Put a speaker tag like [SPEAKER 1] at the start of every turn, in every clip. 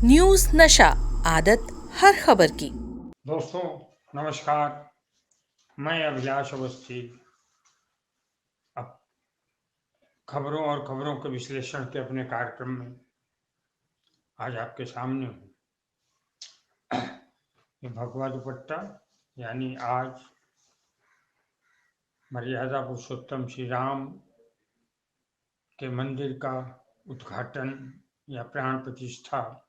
[SPEAKER 1] News नशा, आदत हर खबर की।
[SPEAKER 2] दोस्तों नमस्कार। मैं अभिलाष अवस्थी अब खबरों और खबरों के विश्लेषण के अपने कार्यक्रम में आज आपके सामने हूँ। ये भगवा दुपट्टा यानी आज मर्यादा पुरुषोत्तम श्री राम के मंदिर का उद्घाटन या प्राण प्रतिष्ठा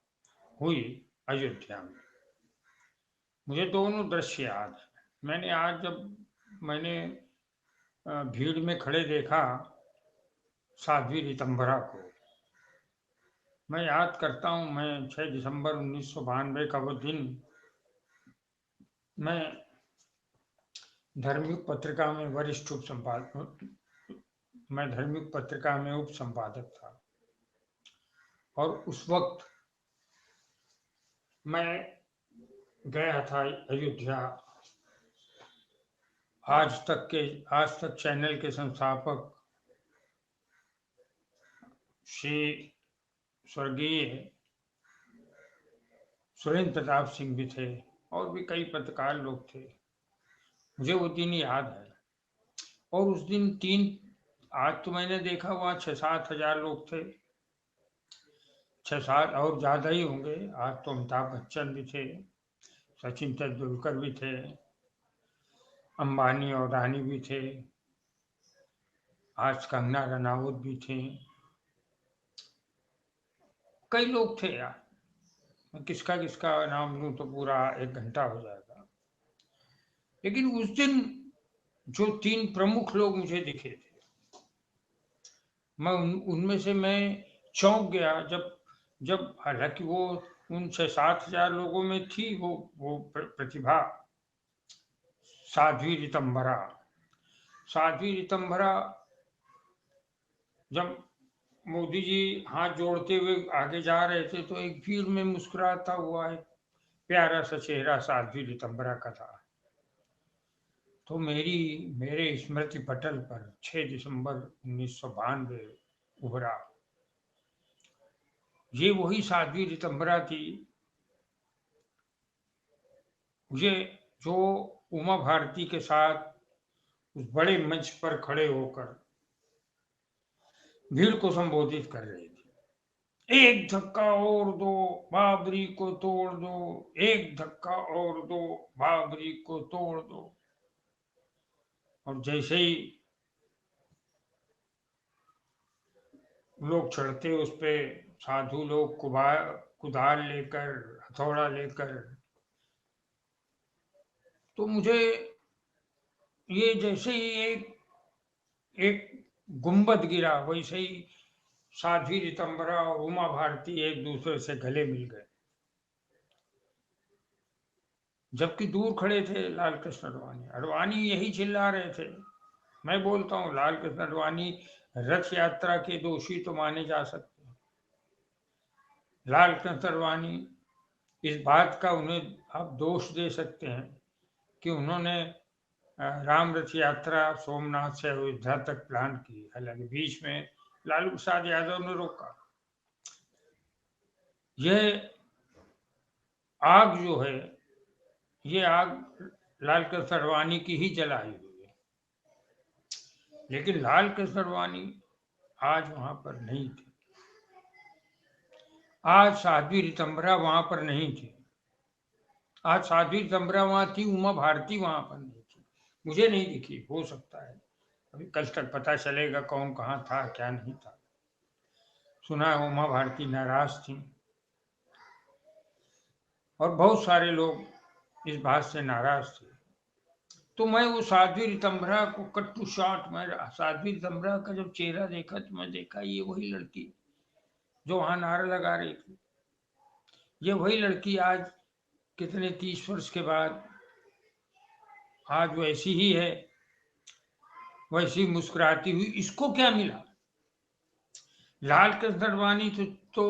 [SPEAKER 2] हुई अयोध्या में। मुझे दोनों दृश्य याद है। मैंने भीड़ में खड़े देखा साध्वी ऋतंभरा को। मैं याद करता हूँ, मैं 6 दिसंबर 1992 का वो दिन मैं धर्मयुग पत्रिका में वरिष्ठ उप संपादक मैं धर्मयुग पत्रिका में उप संपादक था और उस वक्त मैं गया था अयोध्या। आज तक चैनल के संस्थापक श्री स्वर्गीय सुरेंद्र प्रताप सिंह भी थे और भी कई पत्रकार लोग थे। मुझे वो दिन याद है। और उस दिन आज तो मैंने देखा वहाँ 6-7 हजार लोग थे, 6-7 और ज्यादा ही होंगे। आज तो अमिताभ बच्चन भी थे, सचिन तेंदुलकर भी थे, अंबानी और रानी भी थे, आज कंगना रनावत भी थे, कई लोग थे यार। मैं किसका किसका नाम लूं तो पूरा 1 घंटा हो जाएगा। लेकिन उस दिन जो 3 प्रमुख लोग मुझे दिखे थे, उनमें से मैं चौंक गया जब जब हालांकि वो उन 6-7 हजार लोगों में थी वो प्रतिभा साध्वी ऋतंभरा। साध्वी ऋतंभरा जब मोदी जी हाथ जोड़ते हुए आगे जा रहे थे तो एक भीड़ में मुस्कुराता हुआ एक प्यारा सा चेहरा साध्वी ऋतंभरा का था। तो मेरे स्मृति पटल पर 6 दिसंबर 1992 उभरा। ये वही साध्वी ऋतंभरा थी मुझे जो उमा भारती के साथ उस बड़े मंच पर खड़े होकर भीड़ को संबोधित कर रही थी। एक धक्का और दो, बाबरी को तोड़ दो, एक धक्का और दो, बाबरी को तोड़ दो। और जैसे ही लोग चढ़ते उस पे, साधु लोग कुदाल लेकर, हथौड़ा लेकर, तो मुझे ये जैसे ही एक गुंबद गिरा वैसे ही साध्वी ऋतंभरा और उमा भारती एक दूसरे से गले मिल गए। जबकि दूर खड़े थे लाल कृष्ण अडवाणी यही चिल्ला रहे थे। मैं बोलता हूँ लाल कृष्ण अडवाणी रथ यात्रा के दोषी तो माने जा सकते हैं। लाल कृष्ण अडवाणी इस बात का उन्हें आप दोष दे सकते हैं कि उन्होंने राम रथ यात्रा सोमनाथ से अयोध्या तक प्लान की। हालांकि बीच में लालू प्रसाद यादव ने रोका। यह आग जो है, ये आग लाल कृष्ण अडवाणी की ही जलाई हुई है। लेकिन लाल कृष्ण अडवाणी आज वहां पर नहीं थे। आज साध्वी ऋतंभरा वहां पर नहीं थी। आज साध्वी ऋतंभरा वहां थी, उमा भारती वहां पर नहीं थी। मुझे नहीं दिखी, हो सकता है अभी कल तक पता चलेगा कौन कहाँ था क्या नहीं था। सुना है उमा भारती नाराज थी और बहुत सारे लोग इस बात से नाराज थे। तो मैं वो साध्वी ऋतंभरा को कट टू शॉर्ट में साध्वी ऋतंभरा का जब चेहरा देखा तो मैं देखा ये वही लड़की जो वहां नारा लगा रही थी। ये वही लड़की आज कितने 30 वर्ष के बाद आज वैसी ही है, वैसी मुस्कुराती हुई। इसको क्या मिला? लाल कृष्ण अडवाणी तो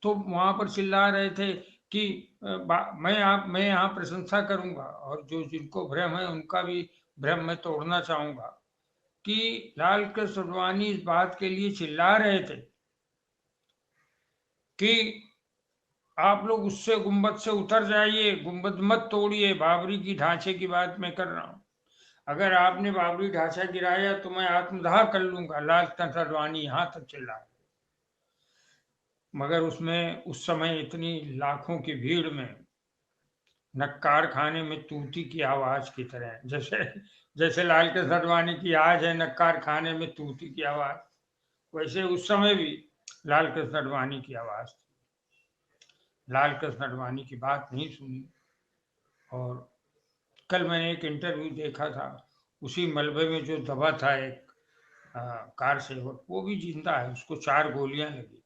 [SPEAKER 2] वहां पर चिल्ला रहे थे कि मैं यहाँ प्रशंसा करूंगा और जो जिनको भ्रम है उनका भी भ्रम मैं तोड़ना चाहूंगा कि लाल कृष्ण अडवाणी इस बात के लिए चिल्ला रहे थे कि आप लोग उससे गुंबद से उतर जाइए, गुंबद मत तोड़िए। बाबरी की ढांचे की बात मैं कर रहा हूँ। अगर आपने बाबरी ढांचा गिराया तो मैं आत्मदाह कर लूंगा। लालचंद अडवाणी यहाँ तक चिल्लाए। मगर उसमें उस समय इतनी लाखों की भीड़ में नक्कार खाने में तूती की आवाज की तरह, जैसे जैसे लालकृष्ण अडवाणी की आज है नक्कार खाने में तूती की आवाज, वैसे उस समय भी लालकृष्ण अडवाणी की आवाज थी। लालकृष्ण अडवाणी की बात नहीं सुनी। और कल मैंने एक इंटरव्यू देखा था, उसी मलबे में जो दबा था एक कार सेवक, वो भी जिंदा है, उसको 4 गोलियां लगी।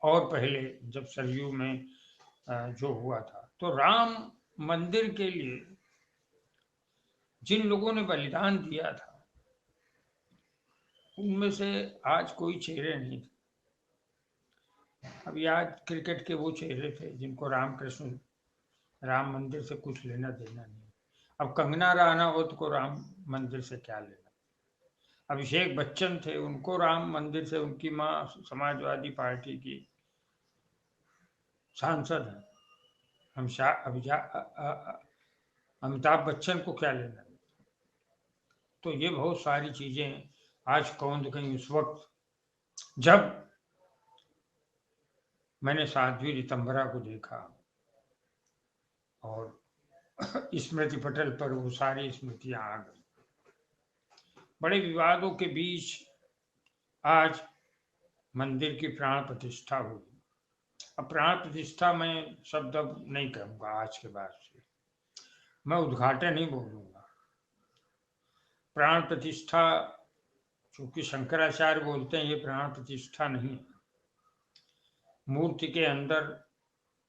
[SPEAKER 2] और पहले जब सरयू में जो हुआ था, तो राम मंदिर के लिए जिन लोगों ने बलिदान दिया था उनमें से आज कोई चेहरे नहीं थे। अभी आज क्रिकेट के वो चेहरे थे जिनको रामकृष्ण राम मंदिर से कुछ लेना देना नहीं। अब कंगना राणावत को राम मंदिर से क्या लेना। अभिषेक बच्चन थे, उनको राम मंदिर से, उनकी माँ समाजवादी पार्टी की सांसद है। अमिताभ बच्चन को क्या लेना। तो ये बहुत सारी चीजें आज कौंध गई। उस वक्त जब मैंने साध्वी रितंभरा को देखा और स्मृति पटल पर वो सारी स्मृतियां आ गई। बड़े विवादों के बीच आज मंदिर की प्राण प्रतिष्ठा हुई। अब प्राण प्रतिष्ठा में शब्द अब नहीं कहूंगा, आज के बाद से मैं उद्घाटन ही बोलूंगा। प्राण प्रतिष्ठा, चूंकि शंकराचार्य बोलते हैं, ये प्राण प्रतिष्ठा नहीं है। मूर्ति के अंदर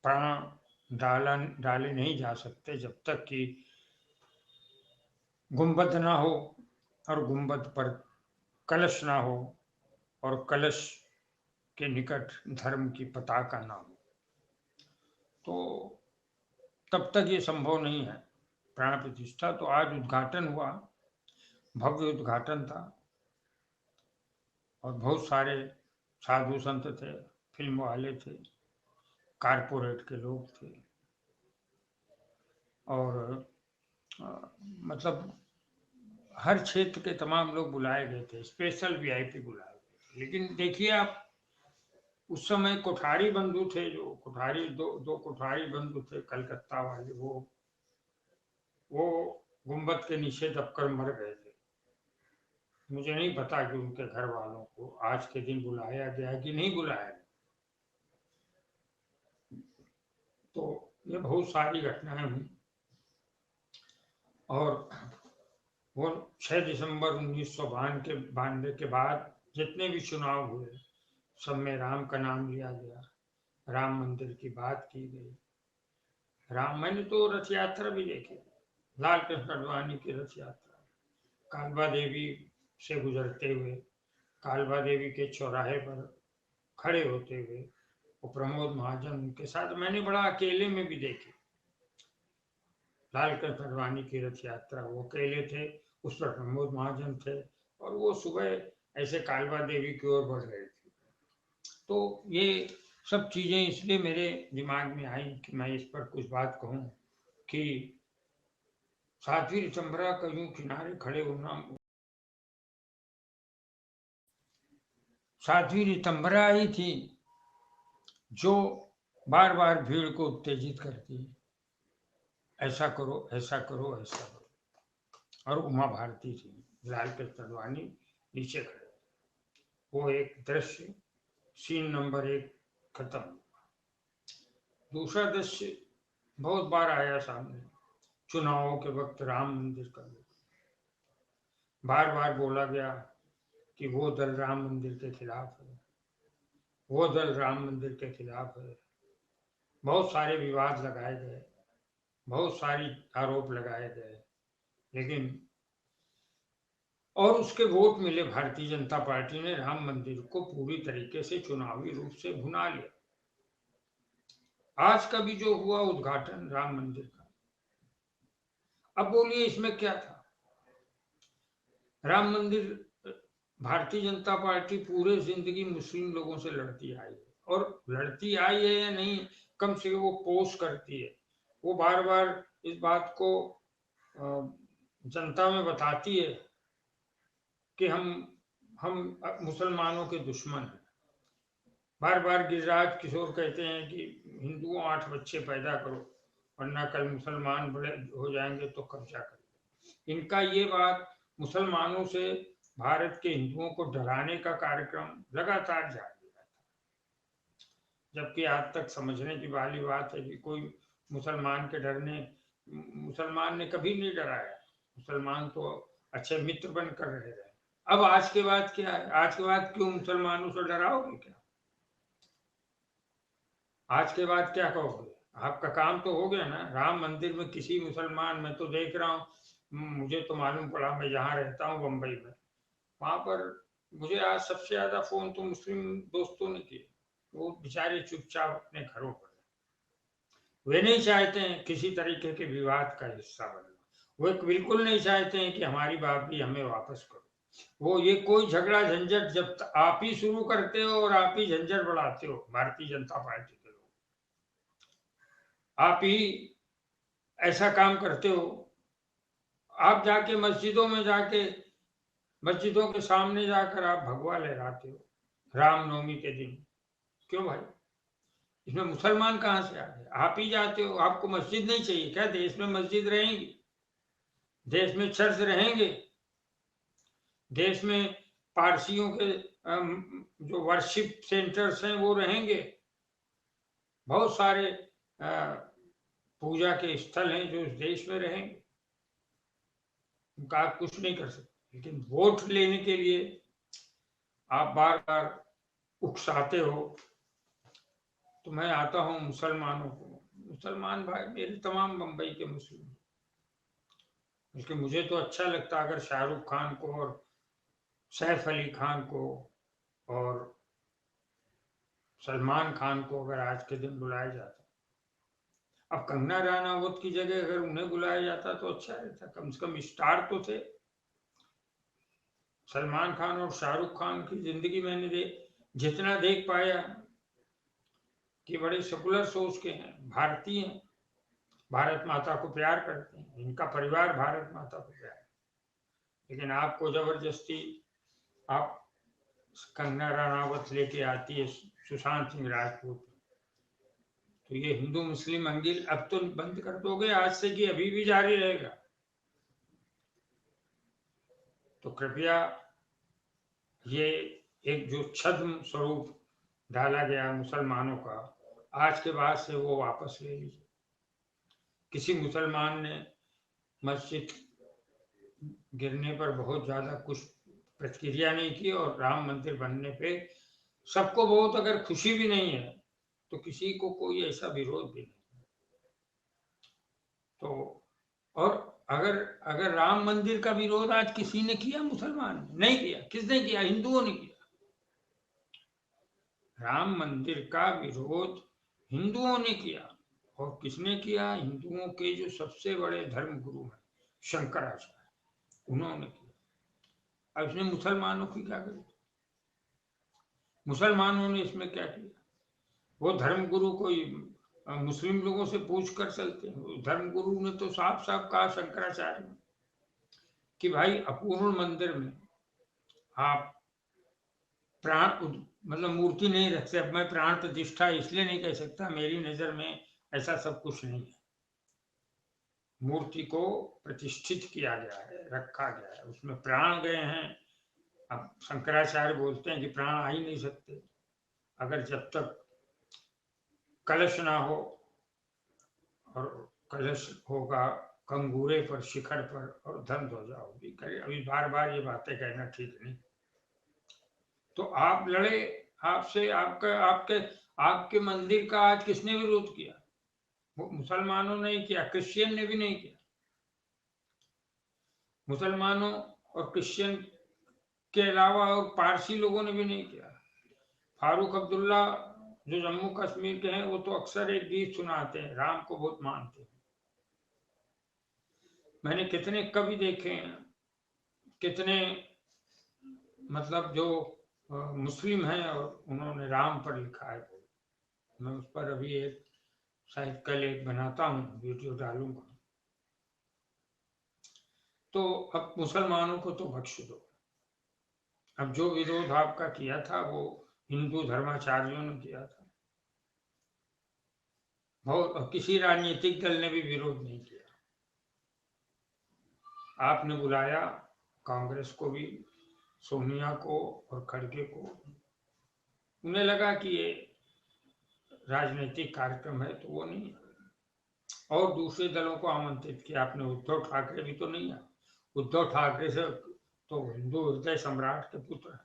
[SPEAKER 2] प्राण डाले नहीं जा सकते जब तक कि गुंबद ना हो और गुंबद पर कलश ना हो और कलश के निकट धर्म की पताका ना हो, तो तब तक ये संभव नहीं है प्राण प्रतिष्ठा। तो आज उद्घाटन हुआ, भव्य उद्घाटन था और बहुत सारे साधु संत थे, फिल्म वाले थे, कारपोरेट के लोग थे और मतलब हर क्षेत्र के तमाम लोग बुलाए गए थे, स्पेशल वीआईपी बुलाए गए थे। लेकिन देखिए आप, उस समय कोठारी बंधु थे, जो कोठारी दो कोठारी बंधु थे कलकत्ता वाले, वो गुंबद के नीचे दबकर मर गए थे। मुझे नहीं पता कि उनके घर वालों को आज के दिन बुलाया गया कि नहीं बुलाया गया। तो ये बहुत सारी घटनाएं हुई। और वो 6 दिसंबर 1992 के बाद जितने भी चुनाव हुए, सब में राम का नाम लिया गया, राम मंदिर की बात की गई। मैंने तो रथ यात्रा भी देखी, लाल कृष्ण अडवाणी की रथ यात्रा, कालबा देवी से गुजरते हुए, कालबा देवी के चौराहे पर खड़े होते हुए वो प्रमोद महाजन उनके साथ, मैंने बड़ा अकेले में भी देखी लाल कृष्ण अडवाणी की रथ यात्रा। वो अकेले थे, उस पर प्रमोद महाजन थे और वो सुबह ऐसे कालबा देवी की ओर बढ़ रहे थे। तो ये सब चीजें इसलिए मेरे दिमाग में आई कि मैं इस पर कुछ बात कहूं कि साध्वी रितंभरा का यूं किनारे खड़े होना। साध्वी रितंभरा ही थी जो बार बार भीड़ को उत्तेजित करती, ऐसा करो ऐसा करो ऐसा करो। और उमा भारती थी, लाल कृष्ण अडवाणी नीचे खड़े। वो एक दृश्य, सीन नंबर 1 खत्म। दूसरा दृश्य बहुत बार आया सामने, चुनावों के वक्त राम मंदिर का बार बार बोला गया कि वो दल राम मंदिर के खिलाफ है, वो दल राम मंदिर के खिलाफ है। बहुत सारे विवाद लगाए गए, बहुत सारी आरोप लगाए गए, लेकिन और उसके वोट मिले। भारतीय जनता पार्टी ने राम मंदिर को पूरी तरीके से चुनावी रूप से भुना लिया। आज का भी जो हुआ उद्घाटन राम मंदिर का, अब बोलिए इसमें क्या था। राम मंदिर, भारतीय जनता पार्टी पूरे जिंदगी मुस्लिम लोगों से लड़ती आई और लड़ती आई है या नहीं, कम से कम वो पोस्ट करती है, वो बार बार इस बात को जनता में बताती है कि हम मुसलमानों के दुश्मन हैं। बार बार गिरिराज किशोर कहते हैं कि हिंदुओं 8 बच्चे पैदा करो वरना कल मुसलमान बड़े हो जाएंगे तो कब्जा करेंगे। इनका ये बात मुसलमानों से भारत के हिंदुओं को डराने का कार्यक्रम लगातार जारी रहता है, जबकि आज तक समझने की वाली बात है कि कोई मुसलमान के डरने, मुसलमान ने कभी नहीं डराया, मुसलमान तो अच्छे मित्र बनकर रह रहे। अब आज के बाद क्या है, आज के बाद क्यों मुसलमानों से डराओगे क्या? आज के बाद क्या कहोगे? आपका काम तो हो गया ना। राम मंदिर में किसी मुसलमान, मैं तो देख रहा हूँ, मुझे तो मालूम पड़ा, मैं जहाँ रहता हूँ बम्बई में, वहां पर मुझे आज सबसे ज्यादा फोन तो मुस्लिम दोस्तों ने किए। वो बेचारे चुपचाप अपने घरों पर, वे नहीं चाहते हैं किसी तरीके के विवाद का हिस्सा बनना, वो बिल्कुल नहीं चाहते हैं कि हमारी बात भी हमें वापस करो। वो ये कोई झगड़ा झंझट जब आप ही शुरू करते हो और आप ही झंझट बढ़ाते हो, भारतीय जनता पार्टी के लोग आप ही ऐसा काम करते हो। आप जाके मस्जिदों में जाके, मस्जिदों के सामने जाकर आप भगवा लहराते हो रामनवमी के दिन। क्यों भाई, इसमें मुसलमान कहां से आ गए? आप ही जाते हो। आपको मस्जिद नहीं चाहिए क्या? देश में मस्जिद रहेंगी, देश में चर्च रहेंगे, देश में पारसियों के जो वर्शिप सेंटर्स हैं वो रहेंगे, बहुत सारे पूजा के स्थल हैं जो इस देश में रहेंगे, उनका आप कुछ नहीं कर सकते। लेकिन वोट लेने के लिए आप बार बार उकसाते हो। तो मैं आता हूँ मुसलमानों को, मुसलमान भाई मेरे तमाम बम्बई के मुस्लिम, बल्कि मुझे तो अच्छा लगता अगर शाहरुख खान को और सैफ अली खान को और सलमान खान को अगर आज के दिन बुलाया जाता। अब कंगना रनावत की जगह अगर उन्हें बुलाया जाता तो अच्छा रहता, कम से कम स्टार तो थे। सलमान खान और शाहरुख खान की जिंदगी मैंने जितना देख पाया कि बड़े सेकुलर सोच के हैं, भारतीय हैं, भारत माता को प्यार करते हैं, इनका परिवार भारत माता को प्यार। लेकिन आपको जबरदस्ती आप कंगना रनावत लेके आती है सुशांत सिंह राजपूत, तो ये हिंदू मुस्लिम अंगिल अब तो बंद कर दोगे आज से कि अभी भी जारी रहेगा? तो कृपया ये एक जो छद्म स्वरूप डाला गया मुसलमानों का, आज के बाद से वो वापस ले लीजिए। किसी मुसलमान ने मस्जिद गिरने पर बहुत ज्यादा कुछ प्रतिक्रिया नहीं की, और राम मंदिर बनने पे सबको बहुत अगर खुशी भी नहीं है तो किसी को कोई ऐसा विरोध भी नहीं। तो और अगर अगर राम मंदिर का विरोध आज किसी ने किया, मुसलमान ने नहीं किया, किसने किया? हिंदुओं ने किया। राम मंदिर का विरोध हिंदुओं ने किया, और किसने किया? हिंदुओं के जो सबसे बड़े धर्म गुरु हैं शंकराचार्य, उन्होंने किया। अब इसमें मुसलमानों की क्या गलती? मुसलमानों ने इसमें क्या किया? वो धर्मगुरु कोई मुस्लिम लोगों से पूछ कर चलते हैं? धर्मगुरु ने तो साफ साफ कहा शंकराचार्य ने कि भाई अपूर्ण मंदिर में आप प्राण मतलब मूर्ति नहीं रखते। अब मैं प्राण प्रतिष्ठा इसलिए नहीं कह सकता, मेरी नजर में ऐसा सब कुछ नहीं है। मूर्ति को प्रतिष्ठित किया गया है, रखा गया है, उसमें प्राण गए हैं। अब शंकराचार्य बोलते हैं कि प्राण आ ही नहीं सकते अगर जब तक कलश ना हो, और कलश होगा कंगूरे पर, शिखर पर, और धन ध्वजा होगी। अभी बार बार ये बातें कहना ठीक नहीं। तो आप लड़े, आपसे आपका आपके आपके मंदिर का आज किसने विरोध किया? वो मुसलमानों ने ही किया, क्रिश्चियन ने भी नहीं किया। मुसलमानों और क्रिश्चियन के अलावा और पारसी लोगों ने भी नहीं किया। फारूक अब्दुल्ला जो जम्मू कश्मीर के हैं, वो तो अक्सर एक गीत सुनाते हैं, राम को बहुत मानते हैं। मैंने कितने कवि देखे हैं, कितने मतलब जो मुस्लिम हैं और उन्होंने राम पर लिखा है। मैं उस पर अभी एक शायद कल एक बनाता हूँ, वीडियो डालूंगा। तो अब मुसलमानों को तो बख्श दो। अब जो विरोध आपका किया था वो हिंदू धर्माचार्यों ने किया था, बहुत किसी राजनीतिक दल ने भी विरोध नहीं किया। आपने बुलाया कांग्रेस को भी, सोनिया को और खड़गे को। उन्हें लगा कि ये राजनीतिक कार्यक्रम है, तो वो नहीं। और दूसरे दलों को आमंत्रित किया आपने। उद्धव ठाकरे भी तो नहीं आए। उद्धव ठाकरे से तो हिंदू हृदय सम्राट के पुत्र है,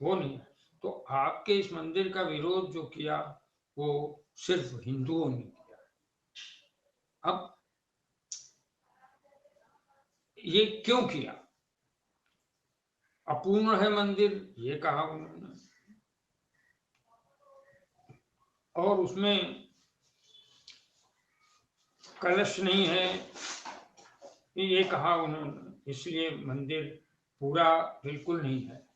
[SPEAKER 2] वो नहीं है। तो आपके इस मंदिर का विरोध जो किया वो सिर्फ हिंदुओं ने किया। अब ये क्यों किया? अपूर्ण है मंदिर, ये कहा उन्होंने, और उसमें कलश नहीं है, ये कहा उन्होंने, इसलिए मंदिर पूरा बिल्कुल नहीं है।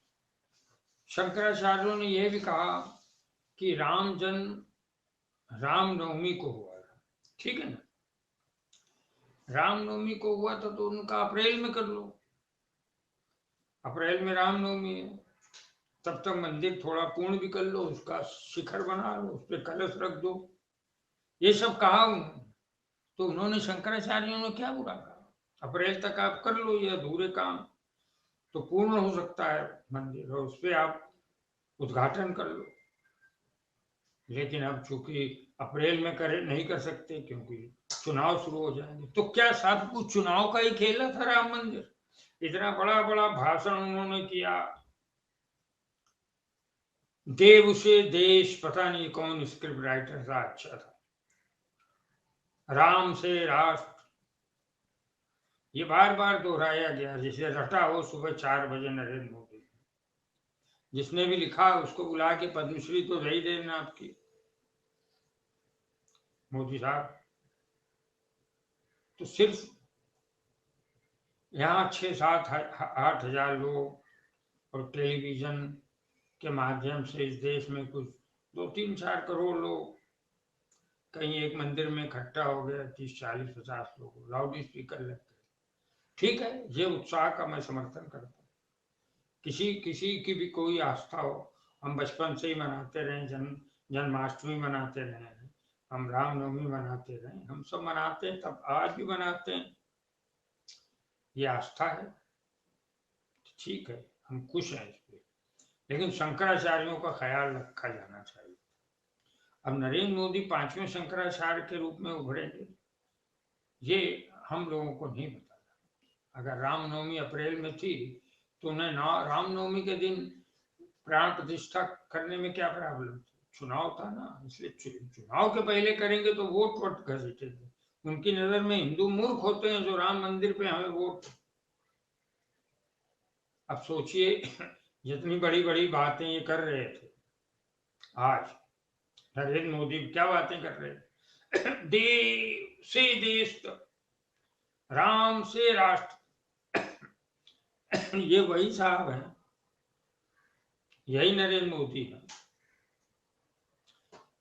[SPEAKER 2] शंकराचार्यों ने यह भी कहा कि रामनवमी को हुआ था, ठीक है ना। रामनवमी को हुआ था तो उनका अप्रैल में कर लो। अप्रैल में रामनवमी है, तब तक मंदिर थोड़ा पूर्ण भी कर लो, उसका शिखर बना लो, उस पर कलश रख दो। ये सब कहा उन्होंने। तो उन्होंने, शंकराचार्यों ने क्या बुरा कहा? अप्रैल तक आप कर लो ये अधूरे काम, तो पूर्ण हो सकता है मंदिर, और उस पर आप उद्घाटन कर लो। लेकिन अब चूंकि अप्रैल में करे नहीं कर सकते क्योंकि चुनाव शुरू हो जाएंगे, तो क्या सब कुछ चुनाव का ही खेला था राम मंदिर? इतना बड़ा बड़ा भाषण उन्होंने किया, देव से देश, पता नहीं कौन स्क्रिप्ट राइटर था, अच्छा था, राम से राष्ट्र, ये बार बार दोहराया गया जैसे रटा हो सुबह 4 बजे नरेंद्र मोदी। जिसने भी लिखा उसको बुला के पद्मश्री तो दे ही देना आपकी, मोदी साहब। तो सिर्फ यहाँ 6-7-8 हजार लोग और टेलीविजन के माध्यम से इस देश में कुछ 2-3-4 करोड़ लोग कहीं एक मंदिर में इकट्ठा हो गए, 30-40-50 लोग, लाउड स्पीकर लग गए, ठीक है, ये उत्साह का मैं समर्थन करता हूँ। किसी किसी की भी कोई आस्था हो, हम बचपन से ही मनाते रहे, जन्माष्टमी मनाते रहे हैं, हम रामनवमी मनाते रहे, हम सब मनाते हैं, तब आज भी मनाते हैं, ये आस्था है, ठीक है, हम खुश हैं इस पे। लेकिन शंकराचार्यों का ख्याल रखा जाना चाहिए। अब नरेंद्र मोदी 5वें शंकराचार्य के रूप में उभरेंगे, ये हम लोगों को नहीं पता। अगर रामनवमी अप्रैल में थी तो उन्हें रामनवमी के दिन प्राण प्रतिष्ठा करने में क्या प्रॉब्लम थी? चुनाव था ना, इसलिए चुनाव के पहले करेंगे तो वोट घसीटेंगे। उनकी नजर में हिंदू मूर्ख होते हैं जो राम मंदिर पे हमें वोट। अब सोचिए, जितनी बड़ी बड़ी बातें ये कर रहे थे, आज नरेंद्र मोदी क्या बातें कर रहे हैं? देव से देश, राम से राष्ट्र। ये वही साहब है, यही नरेंद्र मोदी है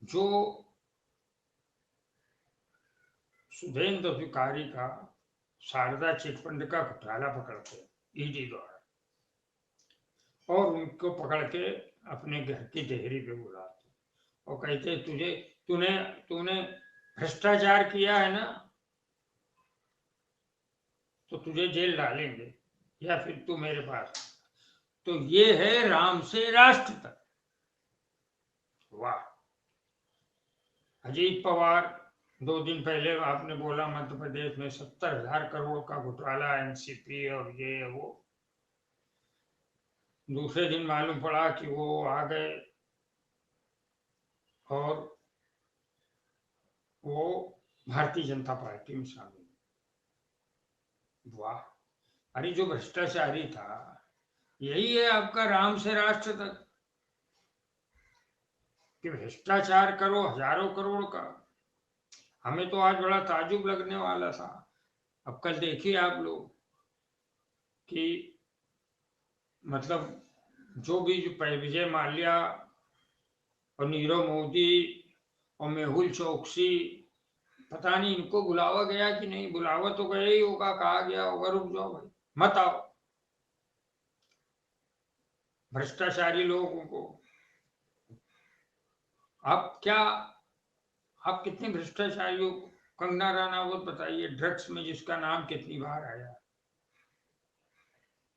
[SPEAKER 2] जो सुधेंद्र अधिकारी का शारदा चिटफंड का घोटाला पकड़ते ईडी द्वारा, और उनको पकड़ के अपने घर की देहरी पे बुलाते और कहते तुझे तूने तूने भ्रष्टाचार किया है ना, तो तुझे जेल डालेंगे या फिर तू मेरे पास। तो ये है राम से राष्ट्र तक। वाह। अजीत पवार, 2 दिन पहले आपने बोला मध्य प्रदेश में 70,000 करोड़ का घोटाला, एनसीपी और ये वो, दूसरे दिन मालूम पड़ा कि वो आ गए और वो भारतीय जनता पार्टी में शामिल। वाह। अरे जो भ्रष्टाचारी था, यही है आपका राम से राष्ट्र तक, कि भ्रष्टाचार करो हजारों करोड़ का। हमें तो आज बड़ा ताजुब लगने वाला था। अब कल देखिए आप लोग कि मतलब जो भी विजय माल्या और नीरव मोदी और मेहुल चौकसी, पता नहीं इनको बुलावा गया कि नहीं, बुलावा तो गया ही होगा, कहा गया होगा रुक जाओ भाई मत आओ। भ्रष्टाचारी लोगों को आप क्या, आप कितने भ्रष्टाचारी हो। कंगना रनावत बताइए, ड्रग्स में जिसका नाम कितनी बार आया,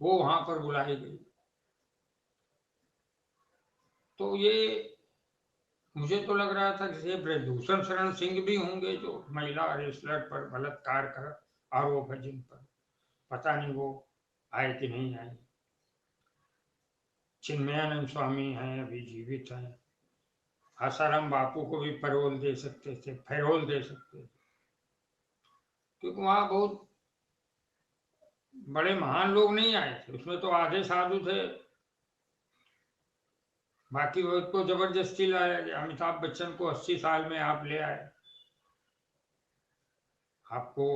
[SPEAKER 2] वो वहां पर बुलाई गई। तो ये मुझे तो लग रहा था कि ब्रजभूषण शरण सिंह भी होंगे, जो महिला रेसलर पर बलात्कार का आरोप है जिन पर, पता नहीं वो आए कि नहीं आए। चिन्मयानंद स्वामी हैं, अभी जीवित हैं। आसाराम बापू को भी पैरोल दे सकते थे, पैरोल दे सकते थे, क्योंकि वहां बहुत बड़े महान लोग नहीं आए थे, उसमें तो आधे साधु थे, बाकी वो तो जबरदस्ती लाया गया। अमिताभ बच्चन को 80 साल में आप ले आए, आपको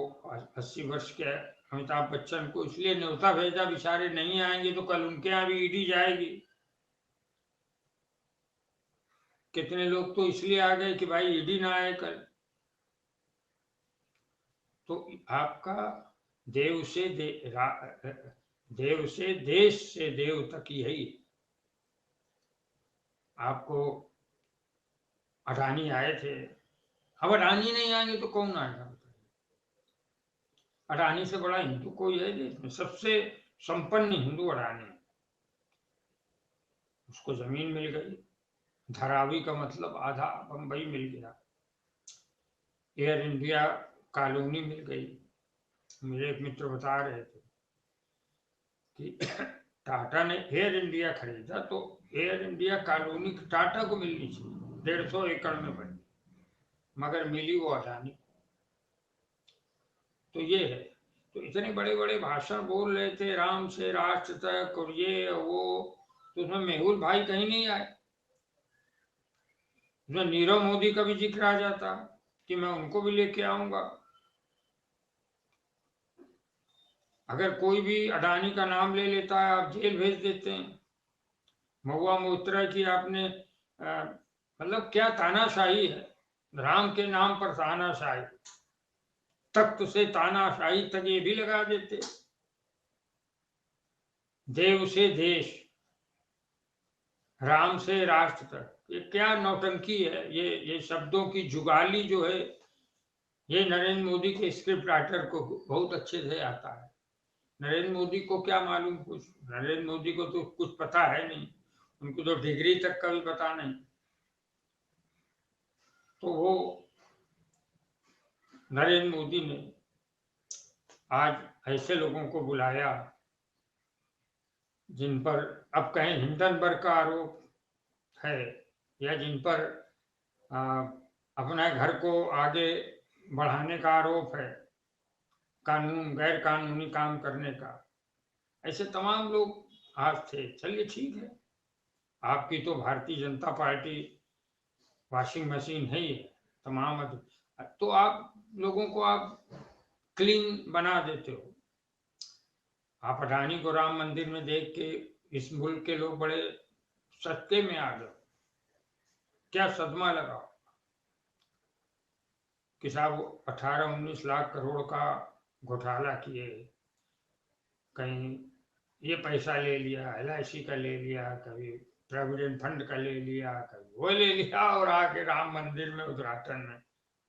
[SPEAKER 2] 80 वर्ष के अमिताभ बच्चन को इसलिए न्योता भेजा, बेचारे नहीं आएंगे तो कल उनके यहाँ भी ईडी जाएगी। कितने लोग तो इसलिए आ गए कि भाई ईडी ना आए कल। तो आपका देव से देव से देश से देव तक यही। आपको अडानी आए थे, अब अडानी नहीं आएंगे तो कौन आएगा। अडानी से बड़ा हिंदू कोई है देश में, सबसे संपन्न हिंदू अडानी है। उसको जमीन मिल गई, धारावी का मतलब आधा बंबई मिल गया, एयर इंडिया कॉलोनी मिल गई। मेरे एक मित्र बता रहे थे कि टाटा ने एयर इंडिया खरीदा तो एयर इंडिया कॉलोनी टाटा को मिलनी चाहिए, 150 एकड़ में बनी, मगर मिली वो अडानी। तो ये है, तो इतने बड़े बड़े भाषण बोल रहे थे, राम से राष्ट्र तक और ये वो, तो उसमें मेहुल भाई कहीं नहीं आए। उसमें नीरव मोदी का भी जिक्र आ जाता कि मैं उनको भी लेके आऊंगा। अगर कोई भी अडानी का नाम ले लेता है, आप जेल भेज देते हैं। महुआ मोइत्रा की आपने मतलब क्या तानाशाही है, राम के नाम पर तानाशाही, तख्त से तानाशाही तक ये भी लगा देते। देव से देश, राम से राष्ट्र तक, ये क्या नौटंकी है। ये शब्दों की जुगाली जो है, ये नरेंद्र मोदी के स्क्रिप्ट राइटर को बहुत अच्छे से आता है। नरेंद्र मोदी को क्या मालूम कुछ, नरेंद्र मोदी को तो कुछ पता है नहीं, उनको तो डिग्री तक का भी पता नहीं। तो वो नरेंद्र मोदी ने आज ऐसे लोगों को बुलाया जिन पर अब कहें हिंडनबर्ग का आरोप है, या जिन पर अपना घर को आगे बढ़ाने का आरोप है, कानून गैर कानूनी काम करने का, ऐसे तमाम लोग आज थे। चलिए ठीक है, आपकी तो Bharatiya Janata party washing machine है ही है, तमाम तो आप लोगों को आप क्लीन बना देते हो। आप अडानी को राम मंदिर में देख के इस मुल्क के लोग बड़े सत्ते में आ गए, क्या सदमा लगा कि साहब 18-19 लाख करोड़ का घोटाला किए, कहीं ये पैसा ले लिया, LIC का ले लिया, कभी प्रोविडेंट फंड का ले लिया, कभी वो ले लिया, और आके राम मंदिर में उद्घाटन में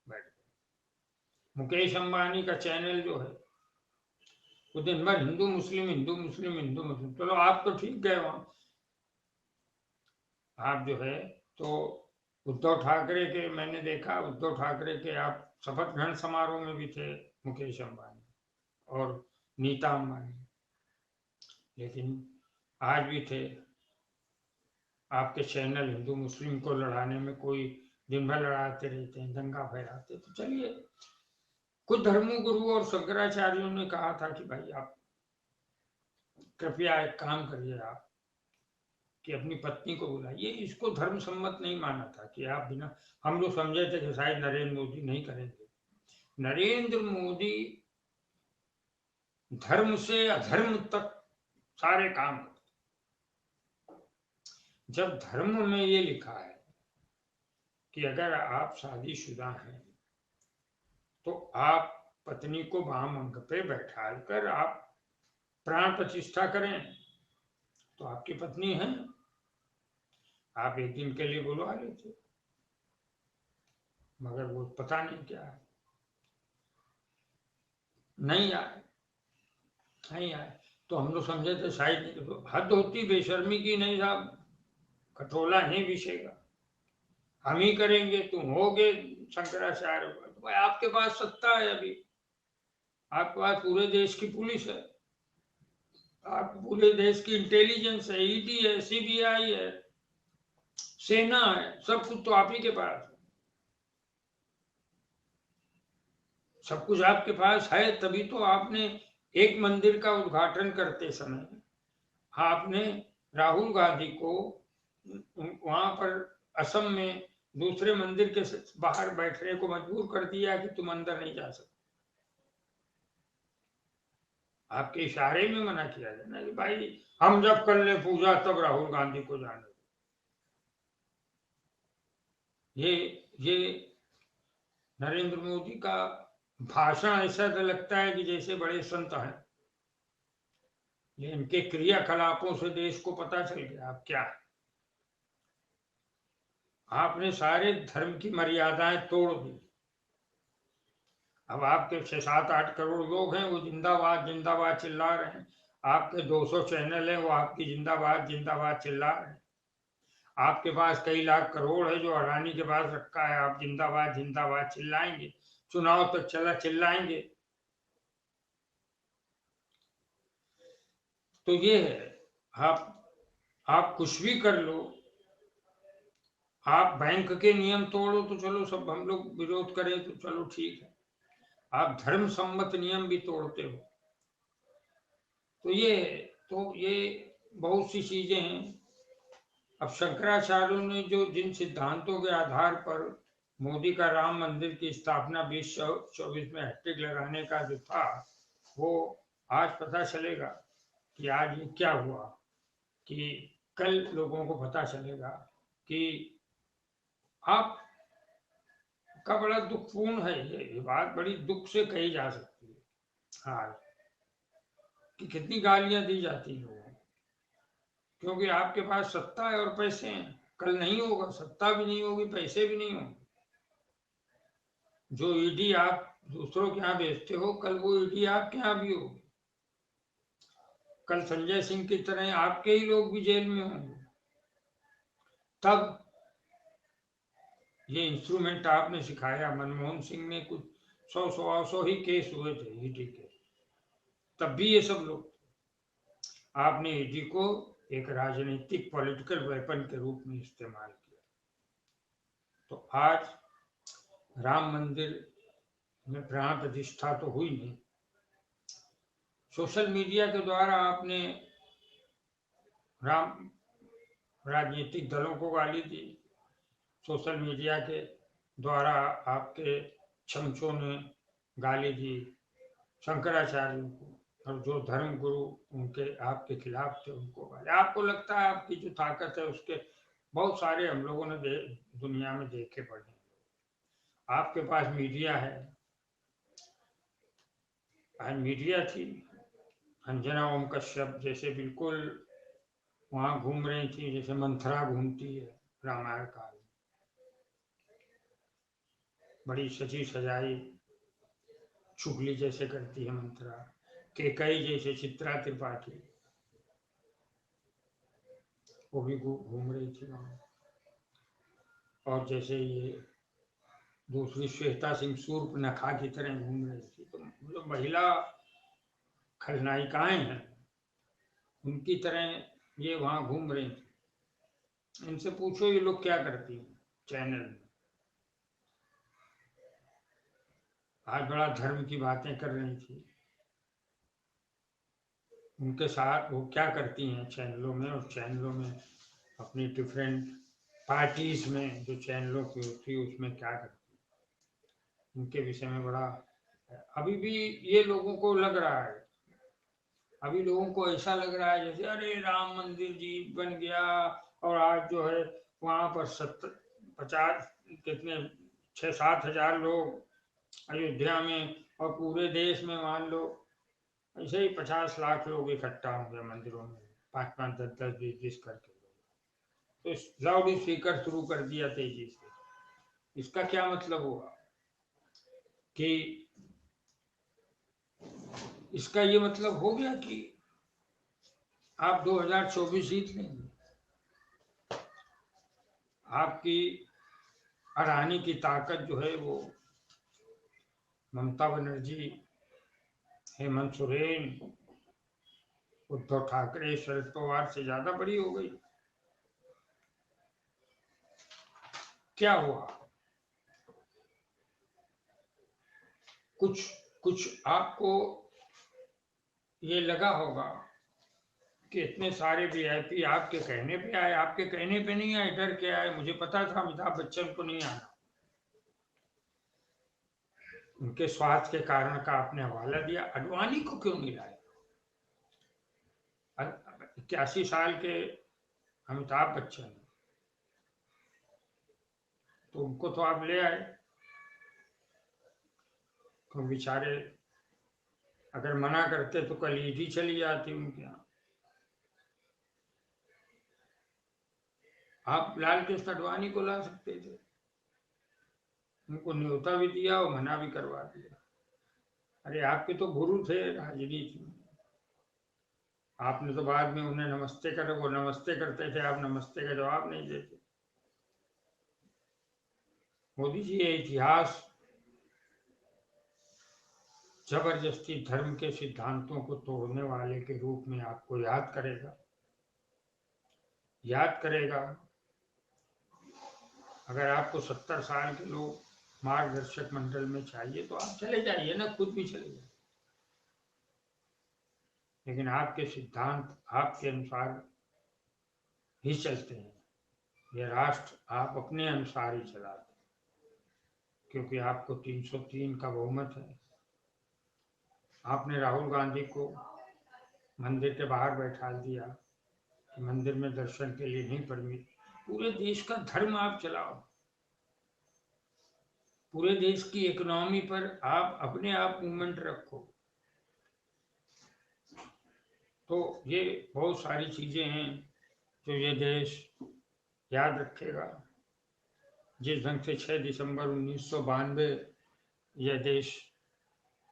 [SPEAKER 2] बैठ गए। मुकेश अंबानी का चैनल जो है वो दिन भर हिंदू मुस्लिम हिंदू मुस्लिम हिंदू मुस्लिम। चलो आप तो ठीक गए वहां, आप जो है तो उद्धव ठाकरे के, मैंने देखा उद्धव ठाकरे के आप शपथ ग्रहण समारोह में भी थे, मुकेश अंबानी और नीता अंबानी, लेकिन आज भी थे। आपके चैनल हिंदू मुस्लिम को लड़ाने में कोई दिन भर लड़ाते रहते हैं, दंगा फैलाते। तो चलिए, कुछ धर्मगुरु और शंकराचार्यों ने कहा था कि भाई आप कृपया एक काम करिए, आप कि अपनी पत्नी को बुलाइए। इसको धर्म सम्मत नहीं माना था कि आप बिना, हम लोग समझे थे कि शायद नरेंद्र मोदी नहीं करेंगे। नरेंद्र मोदी धर्म से अधर्म तक सारे काम करते। जब धर्म में ये लिखा है कि अगर आप शादीशुदा हैं तो आप पत्नी को वामअंग पे बैठा कर आप प्राण प्रतिष्ठा करें तो आपकी पत्नी है, आप एक दिन के लिए बुलवा लेते, मगर वो पता नहीं क्या है, नहीं आए, नहीं आए। तो हम लोग समझे थे शायद तो हद होती बेशर्मी की, नहीं साहब खटोला नहीं बिछेगा, हम ही करेंगे, तुम होगे शंकराचार्य। तो भाई आपके पास सत्ता है, अभी आपके पास पूरे देश की पुलिस है, आप पूरे देश की इंटेलिजेंस है, ईडी है, सीबीआई है, सेना है, सब कुछ तो आप ही के पास है। सब कुछ आपके पास है, तभी तो आपने एक मंदिर का उद्घाटन करते समय आपने राहुल गांधी को वहां पर असम में दूसरे मंदिर के बाहर बैठने को मजबूर कर दिया कि तुम अंदर नहीं जा सकते। आपके इशारे में मना किया जाए ना कि भाई हम जब कर ले पूजा तब राहुल गांधी को जाने दो। ये नरेंद्र मोदी का भाषण ऐसा तो लगता है कि जैसे बड़े संत हैं, लेकिन इनके क्रियाकलापों से देश को पता चल गया आप क्या है। आपने सारे धर्म की मर्यादाएं तोड़ दी। अब आपके 6-7-8 करोड़ लोग हैं, वो जिंदाबाद जिंदाबाद चिल्ला रहे हैं। आपके 200 चैनल हैं, वो आपकी जिंदाबाद जिंदाबाद चिल्ला रहे हैं। आपके पास कई लाख करोड़ है जो अडानी के पास रखा है, आप जिंदाबाद जिंदाबाद चिल्लाएंगे, चुनाव तक चला चिल्लाएंगे। तो ये है, आप कुछ भी कर लो, आप बैंक के नियम तोड़ो तो चलो सब हम लोग विरोध करें तो चलो ठीक है, आप धर्म सम्मत नियम भी तोड़ते हो। तो ये बहुत सी चीजें हैं। अब शंकराचार्यों ने जो जिन सिद्धांतों के आधार पर मोदी का राम मंदिर की स्थापना 2024 में हैट्रिक लगाने का जो था, वो आज पता चलेगा कि आज ये क्या हुआ, कि कल लोगों को पता चलेगा कि आप का बड़ा दुखपूर्ण है। ये बात बड़ी दुख से कही जा सकती है आज, कि कितनी गालियां दी जाती हैं लोगों को, क्योंकि आपके पास सत्ता है और पैसे हैं। कल नहीं होगा, सत्ता भी नहीं होगी, पैसे भी नहीं होंगे। जो ईडी आप दूसरों के यहाँ बेचते हो, कल वो ईडी आपके यहाँ भी होगी। कल संजय सिंह की तरह आपके ही लोग भी जेल में होंगे। तब ये इंस्ट्रूमेंट आपने सिखाया। मनमोहन सिंह ने कुछ 100 ही केस हुए थे ईडी के, तब भी ये सब लोग, आपने ईडी को एक राजनीतिक पॉलिटिकल वेपन के रूप में इस्तेमाल किया। तो आज राम मंदिर में प्राण प्रतिष्ठा तो हुई नहीं, सोशल मीडिया के द्वारा आपने राम राजनीतिक दलों को गाली दी, सोशल मीडिया के द्वारा आपके चमचों ने गाली दी शंकराचार्य को, और जो धर्म गुरु उनके आपके खिलाफ थे उनको गाली। आपको लगता है आपकी जो ताकत है उसके बहुत सारे हम लोगों ने दुनिया में देखे पढ़े। आपके पास मीडिया है, मीडिया थी, अंजना ओम कश्यप जैसे बिल्कुल वहां घूम रही थी जैसे मंथरा घूमती है रामायण काल में, बड़ी सजी सजाई चुगली जैसे करती है मंथरा, केकई जैसे चित्रा त्रिपाठी वो भी घूम रही थी वहां, और जैसे ये दूसरी श्वेता सिंह सूर्पनखा की तरह घूम रही थी। तो जो महिला खलनायिकाएं हैं उनकी तरह ये वहां घूम रही थी। इनसे पूछो ये लोग क्या करती हैं चैनल में। आज बड़ा धर्म की बातें कर रही थी, उनके साथ वो क्या करती हैं चैनलों में, और चैनलों में अपनी डिफरेंट पार्टीज में जो चैनलों की होती है उसमें क्या करती है, उनके विषय में बड़ा अभी भी ये लोगों को लग रहा है, अभी लोगों को ऐसा लग रहा है जैसे अरे राम मंदिर जी बन गया और आज जो है वहां पर 50 कितने 6-7 हजार लोग अयोध्या में, और पूरे देश में मान लो ऐसे ही 50 लाख लोग इकट्ठा होंगे मंदिरों में, 5-5, 10-10, 20-20 करके लोग। तो लाउड स्पीकर शुरू कर दिया तेजी से। इसका क्या मतलब हुआ कि इसका ये मतलब हो गया कि आप 2024 जीत लेंगे। आपकी हराने की ताकत जो है वो ममता बनर्जी, हेमंत सोरेन, उद्धव ठाकरे, शरद पवार से ज्यादा बड़ी हो गई। क्या हुआ? कुछ कुछ आपको ये लगा होगा कि इतने सारे वीआईपी आपके कहने पे आए। आपके कहने पे नहीं आए, डर के आए। मुझे पता था अमिताभ बच्चन को नहीं आना, उनके स्वास्थ्य के कारण का आपने हवाला दिया। अडवाणी को क्यों नहीं लाए? 81 साल के अमिताभ बच्चन, तो उनको तो आप ले आए। तो बेचारे अगर मना करते तो कल ईडी चली जाती उनके यहाँ। आप लाल कृष्ण अडवाणी को ला सकते थे, उनको न्योता भी दिया और मना भी करवा दिया। अरे आपके तो गुरु थे राजनीति में, आपने तो बाद में उन्हें नमस्ते करे, वो नमस्ते करते थे, आप नमस्ते का जवाब नहीं देते। मोदी जी, ये इतिहास जबरदस्ती धर्म के सिद्धांतों को तोड़ने वाले के रूप में आपको याद करेगा, याद करेगा। अगर आपको 70 साल के लोग मार्गदर्शक मंडल में चाहिए तो आप चले जाइए ना, खुद भी चले जाइए, लेकिन आपके सिद्धांत आपके अनुसार ही चलते हैं। यह राष्ट्र आप अपने अनुसार ही चलाते हैं, क्योंकि आपको 303 का बहुमत है। आपने राहुल गांधी को मंदिर के बाहर बैठा दिया कि मंदिर में दर्शन के लिए नहीं परमिट। पूरे देश का धर्म आप चलाओ, पूरे देश की इकोनॉमी पर आप अपने आप मूवमेंट रखो। तो ये बहुत सारी चीजें हैं जो ये देश याद रखेगा। जिस ढंग से 6 दिसंबर 1992 यह देश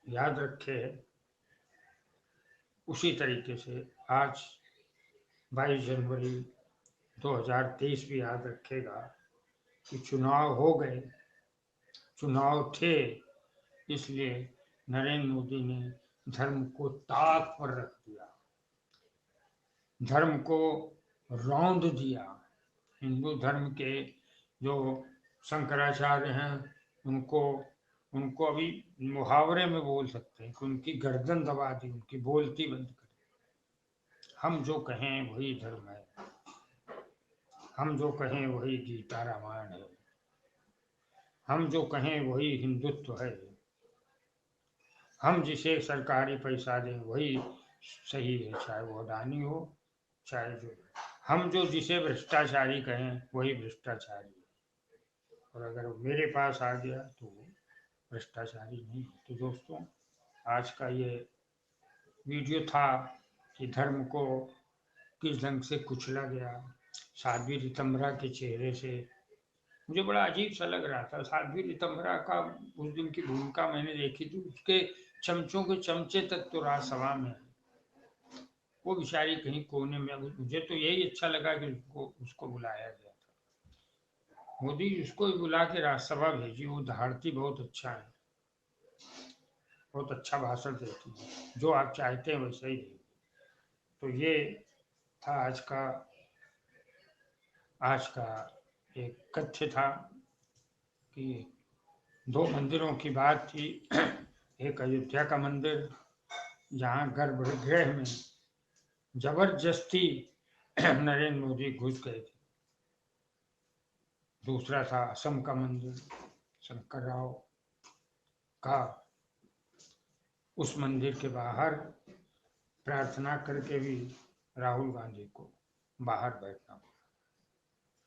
[SPEAKER 2] याद रखे है, उसी तरीके से आज 22 जनवरी 2023 भी याद रखेगा कि चुनाव हो गए, चुनाव थे, इसलिए नरेंद्र मोदी ने धर्म को ताक पर रख दिया, धर्म को रौंद दिया। हिंदू धर्म के जो शंकराचार्य हैं उनको उनको अभी मुहावरे में बोल सकते हैं कि उनकी गर्दन दबा दी, उनकी बोलती बंद कर दी। हम जो कहें वही धर्म है, हम जो कहें वही गीता रामायण है, हम जो कहें वही हिंदुत्व है, हम जिसे सरकारी पैसा दें वही सही है, चाहे वो अडानी हो चाहे जो। हम जो जिसे भ्रष्टाचारी कहें वही भ्रष्टाचारी है, और अगर मेरे पास आ गया तो वो भ्रष्टाचारी नहीं। तो दोस्तों, आज का ये वीडियो था कि धर्म को किस ढंग से कुचला गया। साध्वी रितंभरा के चेहरे से मुझे बड़ा अजीब सा लग रहा था। साध्वी रितंभरा का उस दिन की भूमिका मैंने देखी थी, उसके चमचों के चमचे तक तो राज्यसभा में, वो बेचारी कहीं कोने में। मुझे तो यही अच्छा लगा कि उसको बुलाया गया था। मोदी उसको ही बुला के राज्यसभा भेजी, वो दहाड़ती बहुत अच्छा है, बहुत अच्छा भाषण देती है, जो आप चाहते हैं वैसे ही देगी। तो ये था आज का एक कथ्य था कि 2 मंदिरों की बात थी। एक अयोध्या का मंदिर जहाँ गर्भगृह में जबरदस्ती नरेंद्र मोदी घुस गए थे। दूसरा था असम का मंदिर, शंकर राव का, उस मंदिर के बाहर प्रार्थना करके भी राहुल गांधी को बाहर बैठना पड़ा।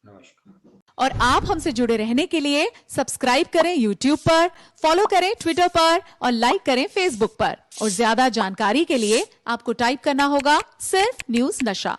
[SPEAKER 2] नमस्कार।
[SPEAKER 3] और आप हमसे जुड़े रहने के लिए सब्सक्राइब करें YouTube पर, फॉलो करें Twitter पर और लाइक करें Facebook पर। और ज्यादा जानकारी के लिए आपको टाइप करना होगा सिर्फ न्यूज नशा।